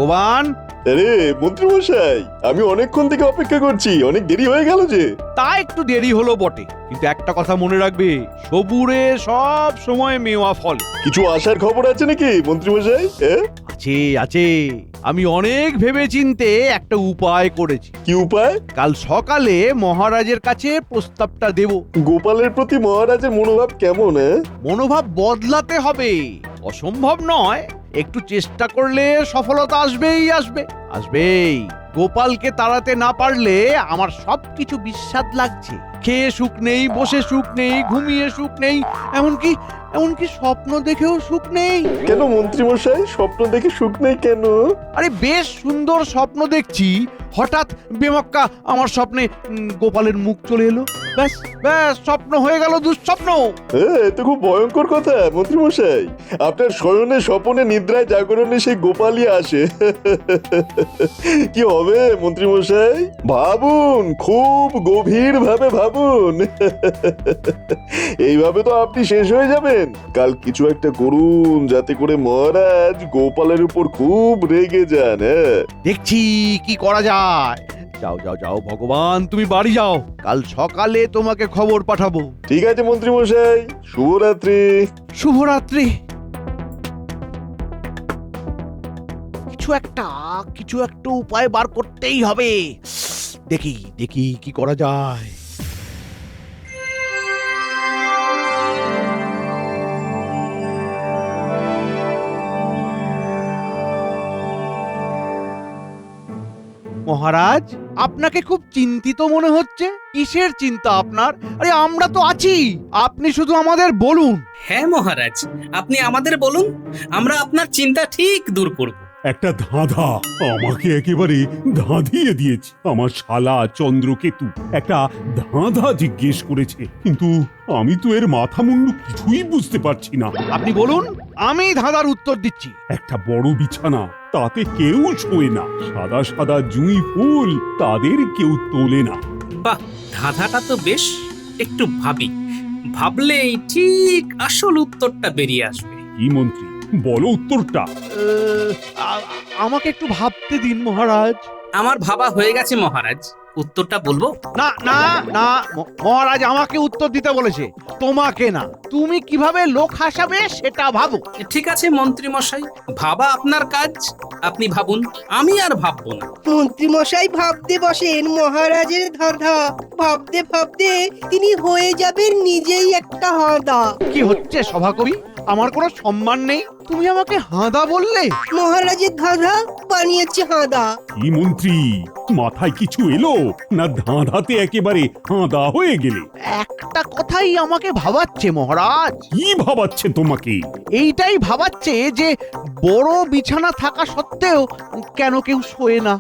ভগবান। আরে মন্ত্রী মশাই, আমি অনেকক্ষণ থেকে অপেক্ষা করছি, অনেক দেরি হয়ে গেল যে। তা একটু দেরি হলো বটে, কিন্তু একটা কথা মনে রাখবে, সবুরে সব সময় মেওয়া ফল। কিছু আসার খবর আছে নাকি মন্ত্রী মশাই? আছে আছে, আমি অনেক ভেবে চিনতে একটা উপায় করেছি। কি উপায়? কাল সকালে মহারাজের কাছে প্রস্তাবটা দেব। গোপালের প্রতি মহারাজের মনোভাব কেমন? মনোভাব বদলাতে হবে, অসম্ভব নয়। একটু চেষ্টা করলে সফলতা আসবেই আসবে, আসবেই। গোপালকে তাড়াতে না পারলে আমার সবকিছু বিস্বাদ লাগছে। খেয়ে সুখ নেই, বসে সুখ নেই, ঘুমিয়ে সুখ নেই, এমনকি এমনকি স্বপ্ন দেখেও সুখ নেই। কেন মন্ত্রী মশাই, স্বপ্ন দেখে সুখ নেই কেন? আরে বেশ সুন্দর স্বপ্ন দেখছি, হঠাৎ বেমক্কা আমার স্বপ্নে গোপালের মুখ চলে এলো। ব্যাস ব্যাস, স্বপ্ন হয়ে গেল দুঃস্বপ্ন। এ তো খুব ভয়ঙ্কর কথা মন্ত্রী মশাই। আপনার শয়নে স্বপনে নিদ্রায় জাগরণে সেই গোপালই আসে। কি হবে মন্ত্রী মশাই? ভাবুন, খুব গভীর ভাবে ভাবুন। এইভাবে তো আপনি শেষ হয়ে যাবেন। কাল কিছু একটা করুন যাতে করে মহারাজ গোপালের উপর খুব রেগে যান। দেখছি কি করা যায়। যাও যাও যাও, ভগবান তুমি বাড়ি যাও, কাল সকালে তোমাকে খবর পাঠাবো। ঠিক আছে মন্ত্রী মশাই, শুভরাত্রি। শুভরাত্রি। কিছু একটা উপায় বার করতেই হবে। দেখি দেখি কি করা যায়। মহারাজ, আপনাকে খুব চিন্তিত মনে হচ্ছে। কিসের চিন্তা আপনার? আরে আমরা তো আছি, আপনি শুধু আমাদের বলুন। হ্যাঁ মহারাজ, আপনি আমাদের বলুন, আমরা আপনার চিন্তা ঠিক দূর করব। একটা ধাঁধা আমাকে একেবারে ধাঁধিয়ে দিয়েছে। আমার শালা চন্দ্রকেতু একটা ধাঁধা জিজ্ঞেস করেছে, কিন্তু আমি তো এর মাথা মুন্ডু কিছুই বুঝতে পারছি না। আপনি বলুন, আমি ধাঁধার উত্তর দিচ্ছি। একটা বড় বিছানা, তাতে কেউ শোয় না। সাদা সাদা জুঁই ফুল, তাদের কেউ তোলে না। বাহ, ধাঁধাটা তো বেশ। একটু ভাবি, ভাবলেই ঠিক আসল উত্তরটা বেরিয়ে আসবে। কি মন্ত্রী, বলো উত্তরটা। আমাকে একটু ভাবতে দিন মহারাজ। আমার ভাবা হয়ে গেছে মহারাজ, উত্তরটা বলবো? না না না, মহারাজ আমাকে উত্তর দিতে বলেছে, তোমাকে না। তুমি কিভাবে লোক হাসাবে সেটা ভাবো। ঠিক আছে মন্ত্রী মশাই, ভাবা আপনার কাজ, আপনি ভাবুন, আমি আর ভাববো না। মন্ত্রী মশাই ভাবতে বসেন মহারাজের ধাঁধা। ভাবতে ভাবতে তিনি হয়ে যাবেন নিজেই একটা হাঁদা। কি হচ্ছে সভাকবি? আমার কোনো সম্মান নেই, তুমি আমাকে হাঁদা বললে? মহারাজের ধাঁধা বানিয়েছে হাঁদা। কি মন্ত্রী, মাথায় কিছু এলো না ধাঁধাতে একেবারে হাঁদা হয়ে গেলে? একটা কথাই আমাকে ভাবাচ্ছে মহারাজ। কি ভাবাচ্ছে তোমাকে? এইটাই ভাবাচ্ছে যে বড় বিছানা থাকা সত্ত্বেও কেন কেউ শোয় না।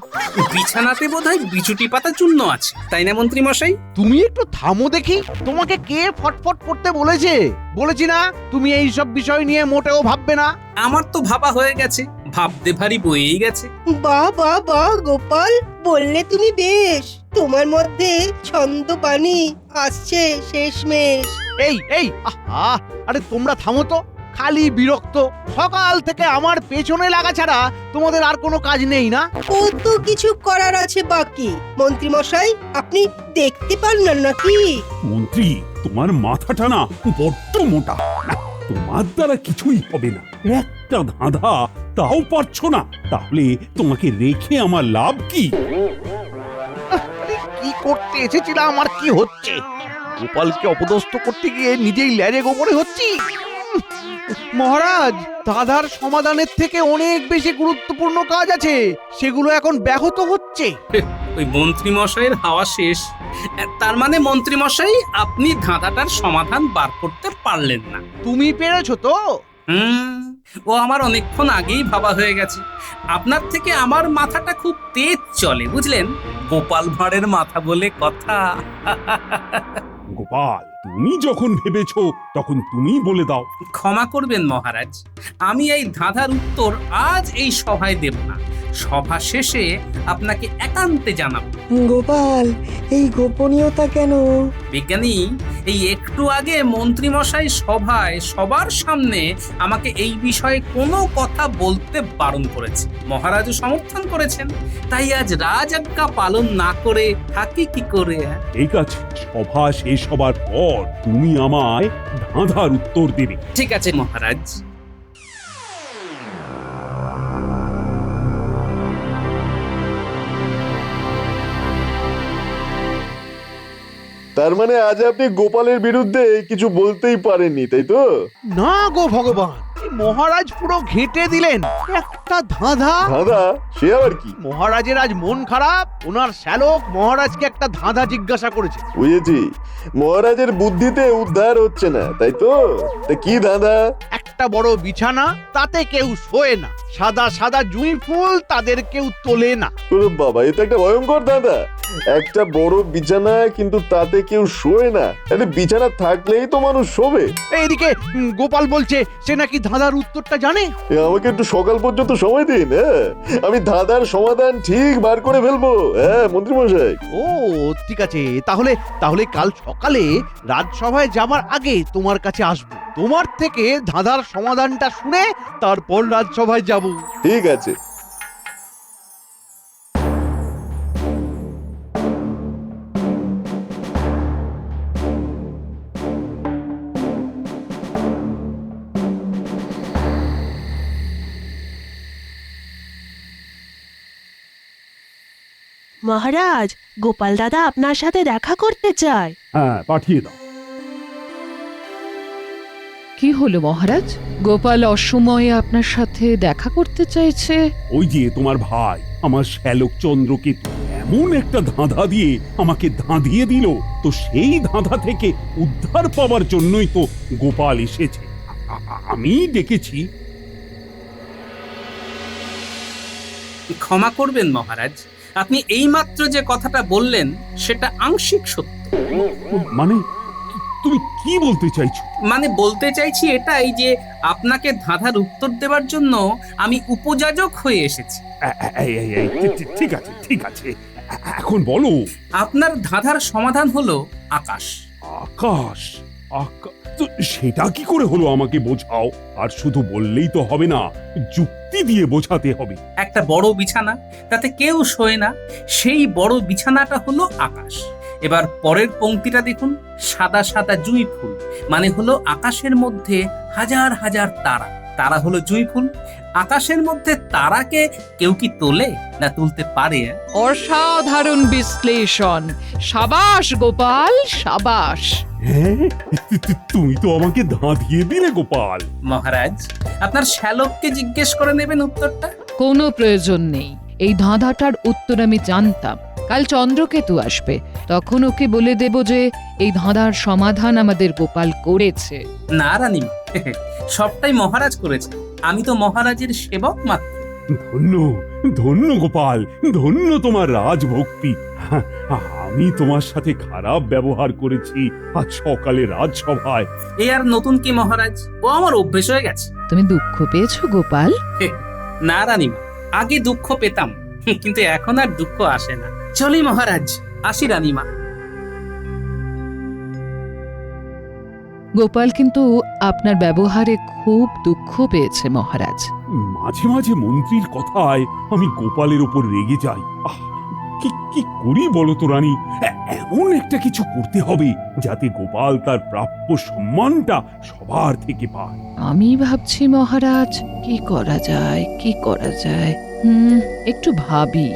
বিছানাতে বোধহয় বিচুটি পাতা চূর্ণ আছে, তাই না মন্ত্রী মশাই? তুমি একটু থামো দেখি, তোমাকে কে ফটফট করতে বলেছে? বলেছি না তুমি এই সব বিষয় নিয়ে মোটেও ভাববে না। আমার তো ভাবা হয়ে গেছে, ভাবতে ভারী বয়েই গেছে। বাহ বাহ বাহ গোপাল, বললে তুমি বেশ। তোমার মধ্যে ছন্দ পানি আসছে শেষমেশ। এই এই আহা, আরে তোমরা থামো তো, খালি বিরক্ত। সকাল থেকে আমার পেছনে লাগা ছাড়া তোমাদের আর কোনো কাজ নেই না? কত কিছু করার আছে বাকি। মন্ত্রী মশাই, আপনি দেখতে পান না নাকি? মন্ত্রী, তোমার মাথাটা না বড্ড মোটা। না, তোমার দ্বারা কিছুই হবে না। একটা ধাঁধা তাও পারছো না, তাহলে তোমাকে রেখে আমার লাভ কি? আরে কি করতে এসেছিলাম আর কি হচ্ছে? গোপালকে অপদস্থ করতে গিয়ে নিজেই ল্যাজে গোবরে হচ্ছি। মহারাজ, দাদার সমাধানের থেকে অনেক বেশি গুরুত্বপূর্ণ কাজ আছে, সেগুলো এখন ব্যাহত হচ্ছে। ওই মন্ত্রী মশাইয়ের হাওয়া শেষ। তার মানে মন্ত্রী মশাই, আপনি ধাঁধাটার সমাধান বার করতে পারলেন না। তুমি পেরেছো তো? ও আমার অনেকক্ষণ আগেই ভাবা হয়ে গেছে। আপনার থেকে আমার মাথাটা খুব তেজ চলে, বুঝলেন? গোপাল ভাঁড়ের মাথা বলে কথা। গোপাল, তুমি যখন ভেবেছো তখন তুমি বলে দাও। ক্ষমা করবেন মহারাজ, আমি এই ধাঁধার উত্তর আজ এই সভায় দেব না। সভা শেষে আপনাকে একান্তে জানাবো। গোপাল, এই গোপনীয়তা কেন? বিজ্ঞানী, এই একটু আগে মন্ত্রী মশাই সভায় সবার সামনে আমাকে এই বিষয়ে কোনো কথা বলতে বারণ করেছে। মহারাজও সমর্থন করেছেন, তাই আজ রাজআজ্ঞা পালন না করে থাকি কি করে? ঠিক আছে, সভা শেষ হবার পর তুমি আমায় ধাঁধার উত্তর দেবে। ঠিক আছে মহারাজ। তার মানে আজ আপনি গোপালের বিরুদ্ধে কিছু বলতেই পারেননি, তাই তো? না গো ভগবান, এই মহারাজ পুরো ঘেঁটে দিলেন। একটা ধাঁধা। দাদা, সে আবার কি? মহারাজের আজ মন খারাপ, ওনার শ্যালক মহারাজকে একটা ধাঁধা জিজ্ঞাসা করেছে। বুঝেছি, মহারাজের বুদ্ধিতে উদ্ধার হচ্ছে না, তাই তো? তা কি দাদা? একটা বড় বিছানা, তাতে কেউ শোয় না। সাদা সাদা জুঁই ফুল, তাদের কেউ তোলে না। ওরে বাবা, এ তো একটা ভয়ঙ্কর দাদা। একটা বড় বিছানা, কিন্তু তাতে কেউ শোয় না। আরে বিছানা থাকলেই তো মানুষ শোবে। এইদিকে গোপাল বলছে সে নাকি ধাঁধার উত্তরটা জানে। আমাকে একটু সকাল পর্যন্ত সময় দিন, হ্যাঁ? আমি ধাঁধার সমাধান ঠিক বার করে ফেলবো, হ্যাঁ মন্ত্রী মশাই। ও ঠিক আছে, তাহলে তাহলে কাল সকালে রাজসভায় যাবার আগে তোমার কাছে আসবো। তোমার থেকে ধাঁধার সমাধানটা শুনে তারপর রাজসভায় যাব। ঠিক আছে। মহারাজ, গোপাল দাদা আপনার সাথে দেখা করতে চায়। হ্যাঁ, পাঠিয়ে দাও। কি হলো মহারাজ? গোপাল অসময়ে আপনার সাথে দেখা করতে চাইছে? ওই যে তোমার ভাই, আমার শ্যালক চন্দ্রকেতু এমন একটা ধাঁধা দিয়ে আমাকে ধাঁধিয়ে দিল, তো সেই ধাঁধা থেকে উদ্ধার পাওয়ার জন্যই তো গোপাল এসেছে। আমি ডেকেছি। ক্ষমা করবেন মহারাজ, আপনি এইমাত্র যে কথাটা বললেন সেটা আংশিক সত্য। মানে তুমি কি বলতে চাইছো? মানে বলতে চাইছি এটাই যে আপনাকে ধাঁধার উত্তর দেওয়ার জন্য আমি উপযাজক হয়ে এসেছি। ঠিক আছে, ঠিক আছে, এখন বলো। আপনার ধাঁধার সমাধান হলো আকাশ। আকাশ? তো সেটা কি করে হলো আমাকে বোঝাও। আর শুধু বললেই তো হবে না, যুক্তি দিয়ে বোঝাতে হবে। একটা বড় বিছানা, তাতে কেউ শোয় না, সেই বড় বিছানাটা হলো আকাশ। এবার পরের পংক্তিটা দেখুন, সাদা সাদা জুঁই ফুল, মানে হলো আকাশের মধ্যে হাজার হাজার তারা। তারা হলো জুঁই ফুল। আকাশের মধ্যে তারাকে কেউ কি তোলে না তুলতে পারে? অসাধারণ বিশ্লেষণ, সাবাস গোপাল, সাবাস। হ্যাঁ, তুমি তো আমাকে ধাঁধিয়ে দিলে গোপাল। মহারাজ, আপনার শ্যালককে জিজ্ঞেস করে নেবেন উত্তরটা। কোনো প্রয়োজন নেই, এই ধাঁধাটার উত্তর আমি জানতাম। কাল চন্দ্রকেতু আসবে, তখন ওকে বলে দেব যে এই ধাঁধার সমাধান আমাদের গোপাল করেছে। না রানীমা, সবটাই মহারাজ করেছে, আমি তো মহারাজের সেবক মাত্র। ধন্য, ধন্য গোপাল, ধন্য তোমার রাজভক্তি। আমি তোমার সাথে খারাপ ব্যবহার করেছি আজ সকালে রাজসভায়। এ আর নতুন কি মহারাজ, ও আমার অভ্যেস হয়ে গেছে। তুমি দুঃখ পেয়েছো গোপাল? না রানীমা, আগে দুঃখ পেতাম, কিন্তু এখন আর দুঃখ আসে না। চলি মহারাজ, আসি রানীমা। গোপাল কিন্তু আপনার ব্যবহারে খুব দুঃখ পেয়েছে মহারাজ। মাঝে মাঝে মন্ত্রীর কথায় আমি গোপালের উপর রেগে যাই। কি কি করি বলো তো রানী? এমন একটা কিছু করতে হবে যাতে গোপাল তার প্রাপ্য সম্মানটা সবার থেকে পায়। আমি ভাবছি মহারাজ, কি করা যায়, কি করা যায়। একটু ভাবি।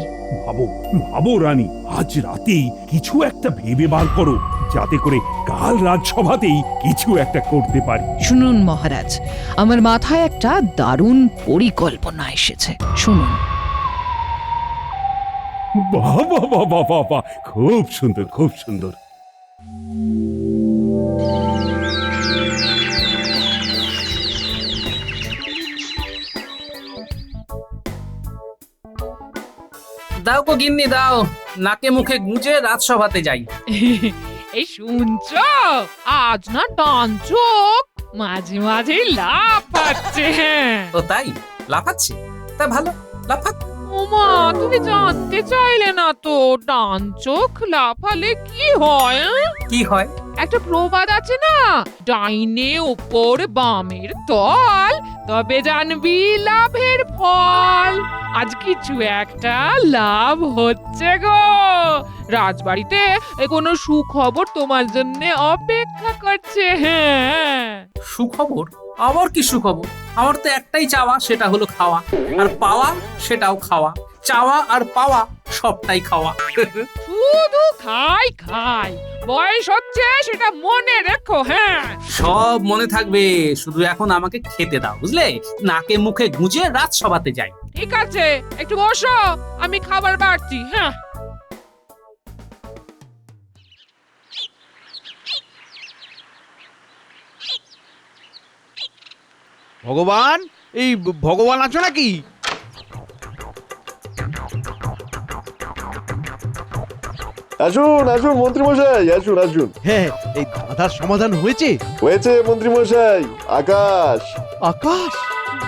ভাবো, ভাবো রানী, আজ রাতেই কিছু একটা ভেবে বার করো, যাতে করে কাল রাজসভাতেই কিছু একটা করতে পারি। শুনুন মহারাজ, আমার মাথায় একটা দারুণ পরিকল্পনা এসেছে, শুনুন। বাহ বাহ বাহ বাহ বাহ বাহ, খুব সুন্দর, খুব সুন্দর। দাও গো গিন্নি দাও, নাকে মুখে গুঁজে রাজসভাতে যাই। এই শুনছো, আজ না ডান চোখ মাঝে মাঝে লাফাচ্ছে। ও তাই লাফাচ্ছে? তা ভালো, লাফাক। ওমা, তুমি জানতে চাইলে না তো ডান চোখ লাফালে কি হয়? কি হয়? একটা প্রবাদ আছে না, ডাইনে ওপর বামের তল, তবে জানবি লাভের ফল। আজ কিছু একটা লাভ হচ্ছে গো। রাজবাড়িতে কোনো সুখবর তোমার জন্য অপেক্ষা করছে। হ্যাঁ, সুখবর? আবার কি সুখবর? আমার তো একটাই চাওয়া, সেটা হলো খাওয়া, আর পাওয়া সেটাও খাওয়া। চাওয়া আর পাওয়া সবটাই খাওয়া। শুধু খাই খাই, বয়স হচ্ছে সেটা মনে রেখো। হ্যাঁ, সব মনে থাকবে, শুধু এখন আমাকে খেতে দাও, বুঝলে? নাকে মুখে গুঁজে রাত সভাতে যাই। ঠিক আছে, একটু বসো, আমি খাবার বাড়ছি। হ্যাঁ, ভগবান, এই ভগবান আছো নাকি? আসুন আসুন মন্ত্রী মশাই, আসুন আসুন। হ্যাঁ, এই ধাঁধার সমাধান হয়েছে। হয়েছে মন্ত্রী মশাই। আকাশ। আকাশ?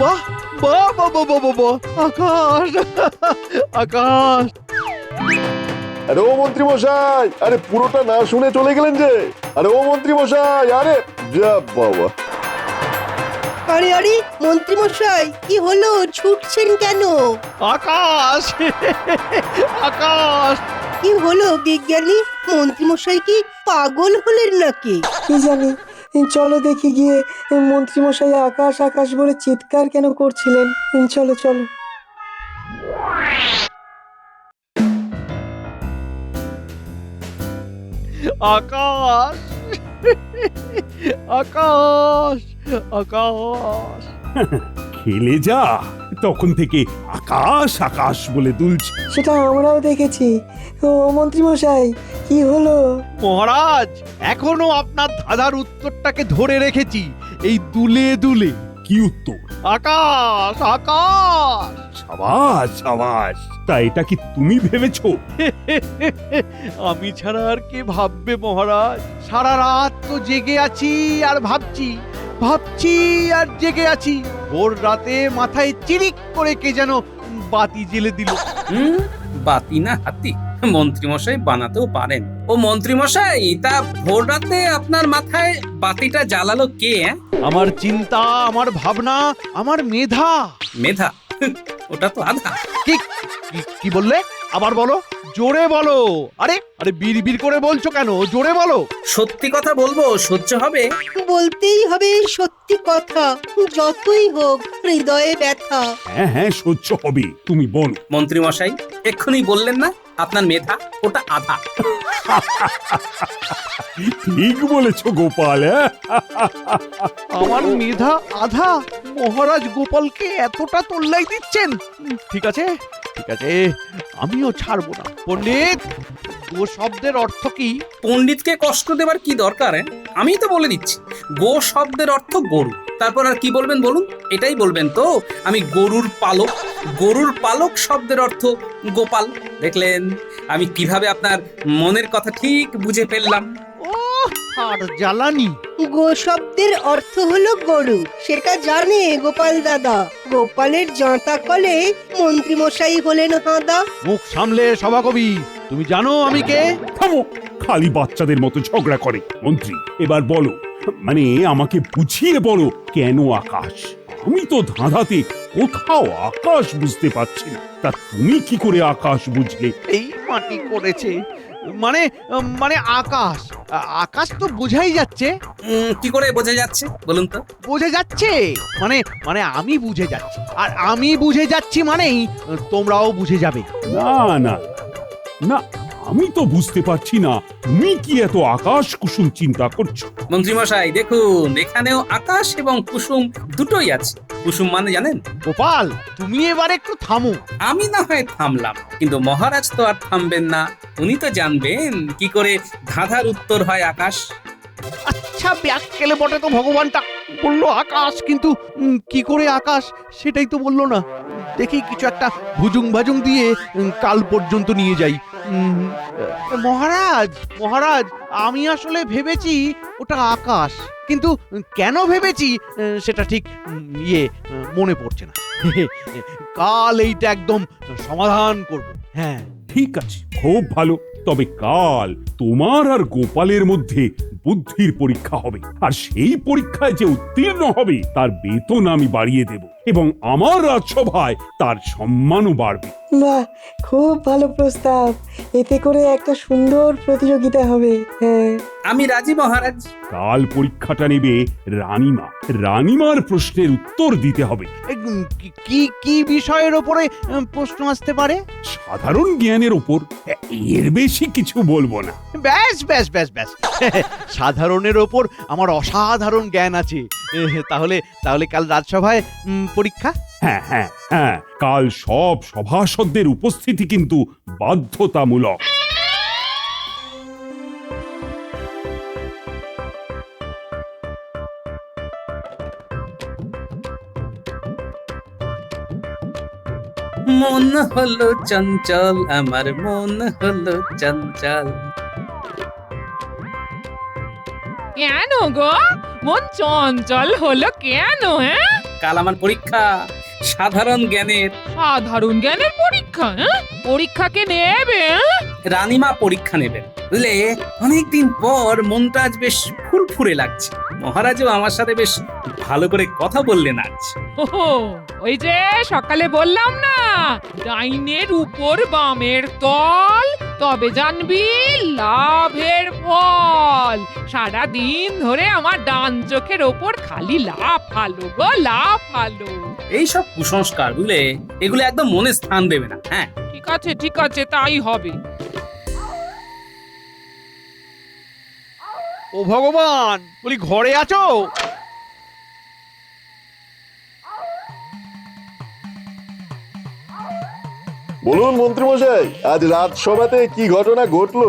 বাহ বাহ বাহ বাহ বাহ বাহ, বাহ! আকাশ আকাশ! আরে ও মন্ত্রী মশাই, আরে পুরোটা না শুনে চলে গেলেন যে। আরে ও মন্ত্রী মশাই, আরে যা বাবা। আরে আরে মন্ত্রী মশাই, কি হলো, ছুটছেন কেন? আকাশ আকাশ! কি হলো বিজ্ঞানী? মন্ত্রী মশাই কি পাগল হলেন নাকি? কি জানি, চলো দেখি গিয়ে মন্ত্রী মশাই আকাশ আকাশ বলে চিৎকার কেন করছিলেন। চলো চলো। আকাশ আকাশ আকাশ! খেলে যা, তখন থেকে আকাশ আকাশ বলে দুলছে। সেটা আমরাও দেখেছি। ও মন্ত্রী মশাই, কি হলো? মহারাজ, এখনো আপনার ধাঁধার উত্তরটাকে ধরে রেখেছি, এই দুলে দুলে। কি উত্তর? আকাশ আকাশ! সাবাস সাবাস। তা এটা কি তুমি ভেবেছো? আমি ছাড়া আর কে ভাববে মহারাজ? সারা রাত তো জেগে আছি আর ভাবছি, ভাবছি আর জেগে আছি। ভোর রাতে মাথায় চিরিক করে কে যেন বাতি জ্বেলে দিল। বাতি না হাতি, মন্ত্রী মশাই বানাতেও পারেন। ও মন্ত্রী মশাই, তা ভোর রাতে আপনার মাথায় বাতিটা জ্বালালো কে? আমার চিন্তা, আমার ভাবনা, আমার মেধা। মেধা? ওটা তো আধা। কি কি বললে? আবার বলো, জোরে বলো। আরে আরে বিড়বিড় করে বলছো কেন? জোরে বলো। সত্যি কথা বলবো, সহ্য হবে? বলতেই হবে সত্যি কথা, যতই হোক হৃদয়ে ব্যথা। হ্যাঁ হ্যাঁ, সহ্য হবে, তুমি বলো। মন্ত্রী মশাই, এক্ষুনি বললেন না আপনার মেধা ওটা আধা। ঠিক বলেছো গোপাল। হ্যাঁ? আমার মেধা আধা? মহারাজ গোপালকে এতটা তোল্লাই দিচ্ছেন? ঠিক আছে ঠিক আছে, আমিও ছাড়বো না। পণ্ডিত, ও শব্দের অর্থ কি? পণ্ডিতকে কষ্ট দেবার কি দরকার? আমিই তো বলে দিচ্ছি। গো শব্দের অর্থ গরু। তারপর আর কি বলবেন বলুন? এটাই বলবেন তো, আমি গরুর পালক। গরুর পালক শব্দের অর্থ গোপাল। দেখলেন আমি কিভাবে আপনার মনের কথা ঠিক বুঝে ফেললাম। ও আর জ্বালানি! গো শব্দের অর্থ হলো গরু, সেটা জানে গোপাল দাদা। গোপালের জাঁতা কলে মন্ত্রী মশাই হলেন হাঁদা। মুখ সামলে সভাকবি, তুমি জানো আমি কে? থামো, খালি বাচ্চাদের মতো ঝগড়া করে। মন্ত্রী, এবার বলো, মানে আমাকে বুঝিয়ে বলো, কেন আকাশ? আমি তো ধাঁধাতে কোথাও আকাশ বুঝতে পারছি না। তা তুমি কি করে আকাশ বুঝলে? এই মাটি করেছে। মানে মানে আকাশ, আকাশ তো বোঝাই যাচ্ছে। কি করে বোঝা যাচ্ছে বলুন তো? বুঝে যাচ্ছে মানে মানে আমি বুঝে যাচ্ছি, আর আমি বুঝে যাচ্ছি মানেই তোমরাও বুঝে যাবে। না না না, আমি তো বুঝতে পারছি না তুমি কি এত আকাশ কুসুম চিন্তা করছো। মন্ত্রী মশাই দেখুন, এখানেও আকাশ এবং কুসুম দুটোই আছে। কুসুম মানে জানেন? গোপাল, তুমি এবার একটু থামো। আমি না হয় থামলাম, কিন্তু মহারাজ তো আর থামবেন না। উনি তো জানবেন কি করে ধাঁধার উত্তর হয় আকাশ। আচ্ছা, ব্যাককেলে বটে তো ভগবানটা। বললো আকাশ, কিন্তু কি করে আকাশ সেটাই তো বললো না। দেখি কিছু একটা ভুজুং ভাজুং দিয়ে কাল পর্যন্ত নিয়ে যাই। মহারাজ মহারাজ আমি আসলে ভেবেছি ওটা আকাশ, কিন্তু কেন ভেবেছি সেটা ঠিক মনে পড়ছে না। কাল এইটা একদম সমাধান করব। হ্যাঁ, ঠিক আছে, খুব ভালো। তবে কাল তোমার আর গোপালের মধ্যে বুদ্ধির পরীক্ষা হবে, আর সেই পরীক্ষায় যে উত্তীর্ণ হবে তার বেতন আমি বাড়িয়ে দেব, এবং আমার রাজসভায় তার সম্মানও বাড়বে। বাহ, খুব ভালো প্রস্তাব। এতে করে একটা সুন্দর প্রতিযোগিতা হবে। হ্যাঁ, আমি রাজি মহারাজ। কাল পরীক্ষাটা নেবে রানীমা। রানীমার প্রশ্নের উত্তর দিতে হবে। কি কি বিষয়ের ওপরে প্রশ্ন আসতে পারে? সাধারণ জ্ঞানের ওপর, এর বেশি কিছু বলবো না। ব্যাস ব্যাস ব্যাস ব্যাস সাধারণের ওপর আমার অসাধারণ জ্ঞান আছে। তাহলে তাহলে কাল রাজসভায় পরীক্ষা। হ্যাঁ হ্যাঁ হ্যাঁ, কাল সব সভাসদদের উপস্থিতি কিন্তু বাধ্যতামূলক। মন হলো চঞ্চল, আমার মন হলো চঞ্চল। কেন গো, মন চঞ্চল হলো কেন? হ্যাঁ, কাল আমার পরীক্ষা সাধারণ জ্ঞানের। সাধারণ জ্ঞানের পরীক্ষা? পরীক্ষাকে নেবে? রানীমা পরীক্ষা নেবেন, বুঝলে? অনেকদিন পর মনটা আজ বেশ ফুরফুরে লাগছে। মহারাজও আমার সাথে বেশ ভালো করে কথা বললেন আজ। ওহো, ওই যে সকালে বললাম না, ডাইনের উপর বামের তল, তবে জানবি লাভের ফল। সারা দিন ধরে আমার ডান চোখের ওপর খালি লাভ ফালো গো, লাভ ফালো। এইসব কুসংস্কার, বুঝলে, এগুলো একদম মনে স্থান দেবে না। হ্যাঁ, ঠিক আছে, তাই হবে। ও ভগবান, বলি ঘরে আছো? বলুন মন্ত্রীমশাই, আজ রাজসভাতে কি ঘটনা ঘটলো?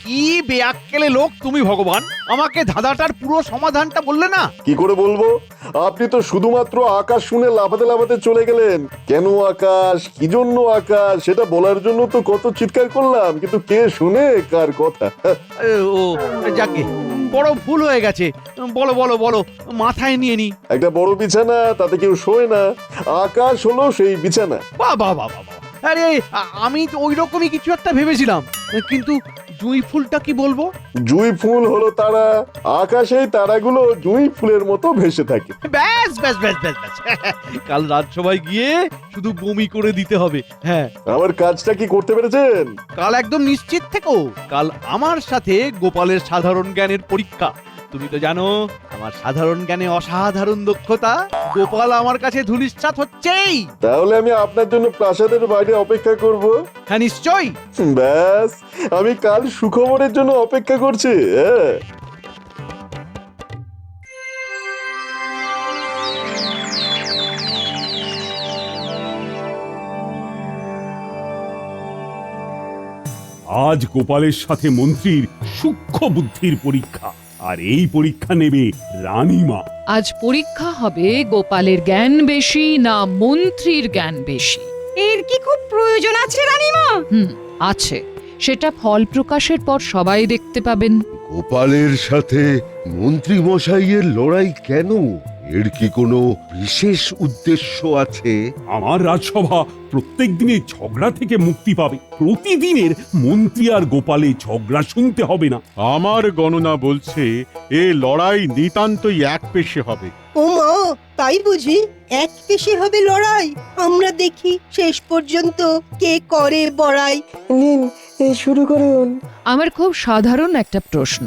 কি বেয়াক্কেলে লোক তুমি ভগবান, আমাকে ধাঁধাটার পুরো সমাধানটা বললে না? কি করে বলবো? আপনি তো শুধুমাত্র আকাশ শুনে লাফাতে লাফাতে চলে গেলেন। কেন আকাশ, কি জন্য আকাশ, সেটা বলার জন্য তো কত চিৎকার করলাম, কিন্তু কে শুনে কার কথা? ও যাকে, বড় ভুল হয়ে গেছে। বলো বলো বলো, মাথায় নিয়ে নি। একটা বড় বিছানা, তাতে কেউ শোয় না। আকাশ হলো সেই বিছানা। বাহ বাহ বাহ বাহ! আরে আমি তো ওই রকমই কিছু একটা ভেবেছিলাম, কিন্তু জুঁই ফুলটা কি বলবো? জুঁই ফুল হলো তারা, আকাশেই তারাগুলো জুঁই ফুলের মতো ভেসে থাকে। ব্যাস ব্যাস ব্যাস ব্যাস ব্যাস কাল রাজসভায় গিয়ে শুধু বমি করে দিতে হবে। হ্যাঁ, আমার কাজটা কি করতে পেরেছেন? কাল একদম নিশ্চিত থেকো, কাল আমার সাথে গোপালের সাধারণ জ্ঞানের পরীক্ষা। তুমি তো জানো আমার সাধারণ জ্ঞানে অসাধারণ দক্ষতা। গোপাল আমার কাছে ধূলিসাৎ হচ্ছেই। তাহলে আমি আপনার জন্য প্রাসাদের বাইরে অপেক্ষা করব। হ্যাঁ নিশ্চয়ই। ব্যাস, আমি কাল সুখবরের জন্য অপেক্ষা করছি। হ্যাঁ, আজ গোপালের সাথে মন্ত্রীর সূক্ষ্ম বুদ্ধির পরীক্ষা, আর এই পরীক্ষা নেবে রানীমা। আজ পরীক্ষা হবে গোপালের জ্ঞান বেশি না মন্ত্রীর জ্ঞান বেশি। এর কি খুব প্রয়োজন আছে রানীমা? আছে, সেটা ফল প্রকাশের পর সবাই দেখতে পাবেন। গোপালের সাথে মন্ত্রী মশাইয়ের লড়াই কেন? এর কি কোনো বিশেষ উদ্দেশ্য আছে? আমার রাজসভা প্রত্যেক দিনের ঝগড়া থেকে মুক্তি পাবে। প্রতিদিনের মন্ত্রী আর গোপালে ঝগড়া শুনতে হবে না। আমার গণনা বলছে এ লড়াই নিতান্তই এক পেশে হবে। ও মা, তাই বুঝি এক পেশে হবে লড়াই? আমরা দেখি শেষ পর্যন্ত কে করে বড়াই। নিন, শুরু করুন। আমার খুব সাধারণ একটা প্রশ্ন,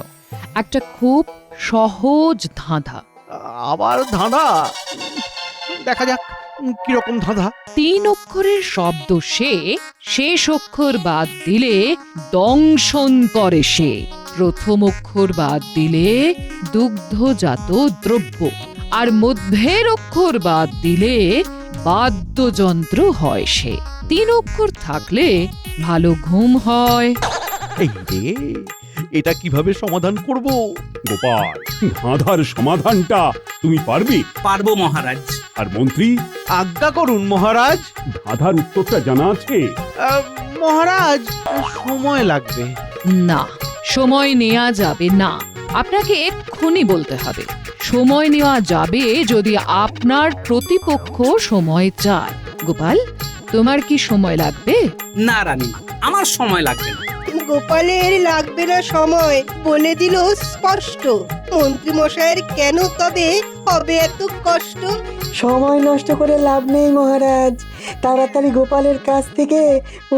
একটা খুব সহজ ধাঁধা। আবার ধাঁধা? দেখা যাক কিরকম ধাঁধা। 3 অক্ষরের শব্দ সে, শেষ অক্ষর বাদ দিলে দংশন করে সে, প্রথম অক্ষর বাদ দিলে দুগ্ধজাত দ্রব্য, আর মধ্যের অক্ষর বাদ দিলে বাদ্যযন্ত্র হয় সে। 3 অক্ষর থাকলে ভালো ঘুম হয়। এই রে, এটা কিভাবে সমাধান করব? গোপাল, ধাঁধার সমাধানটা তুমি পারবে? পারবো মহারাজ। আর মন্ত্রী, আজ্ঞা করুন মহারাজ। ধাঁধার উত্তরটা জানা আছে? মহারাজ সময় লাগবে। না, সময় নেওয়া যাবে না। আপনাকে এক্ষুনি বলতে হবে। সময় নেওয়া যাবে যদি আপনার প্রতিপক্ষ সময় চায়। গোপাল, তোমার কি সময় লাগবে? না রানীমা, আমার সময় লাগবে না। গোপালের লাগবে না সময় বলে দিল স্পষ্ট। মন্ত্রী মশাইয়ের কেন তবে হবে এত কষ্ট? সময় নষ্ট করে লাভ নেই মহারাজ, তাড়াতাড়ি গোপালের কাছ থেকে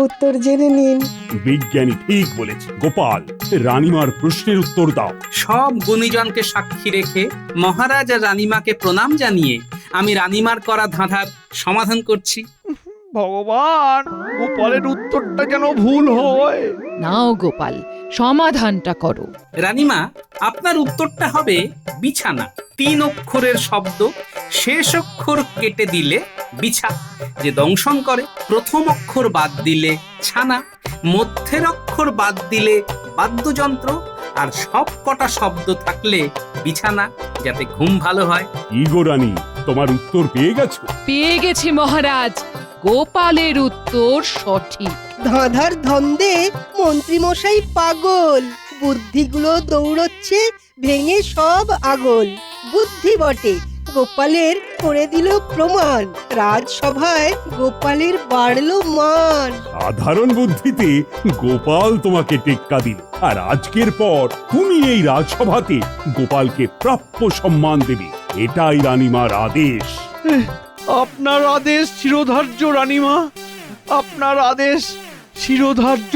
উত্তর জেনে নিন। বিজ্ঞানী ঠিক বলেছে। গোপাল, রানীমার প্রশ্নের উত্তর দাও। সব গুণীজনকে সাক্ষী রেখে মহারাজ আর রানীমাকে প্রণাম জানিয়ে আমি রানীমার করা ধাঁধার সমাধান করছি। ভগবান, গোপালের উত্তরটা যেন ভুল হয়। নাও গোপাল, সমাধানটা করো। রানীমা, আপনার উত্তরটা হবে বিছানা। 3 অক্ষরের শব্দ, শেষ অক্ষর কেটে দিলে বিছা, যে দংশন করে। প্রথম অক্ষর বাদ দিলে ছানা, মধ্যের অক্ষর বাদ দিলে বাদ্যযন্ত্র, আর সব কটা শব্দ থাকলে বিছানা, যাতে ঘুম ভালো হয়। ইগো রানী, তোমার উত্তর পেয়ে গেছো? পেয়ে গেছি মহারাজ, গোপালের উত্তর সঠিক। ধাঁধার ধন্দে মন্ত্রী মশাই পাগল, বুদ্ধিগুলো দৌড়চ্ছে ভেঙে সব আগল। বুদ্ধি বটে, গোপালের করে দিল প্রমাণ, রাজসভায় গোপালের বাড়লো মান। সাধারণ বুদ্ধিতে গোপাল তোমাকে টেক্কা দিল, আর আজকের পর তুমি এই রাজসভাতে গোপালকে প্রাপ্য সম্মান দেবে। এটাই রানীমার আদেশ। আপনার আদেশ চিরধার্য রানীমা, আপনার আদেশ চিরধার্য।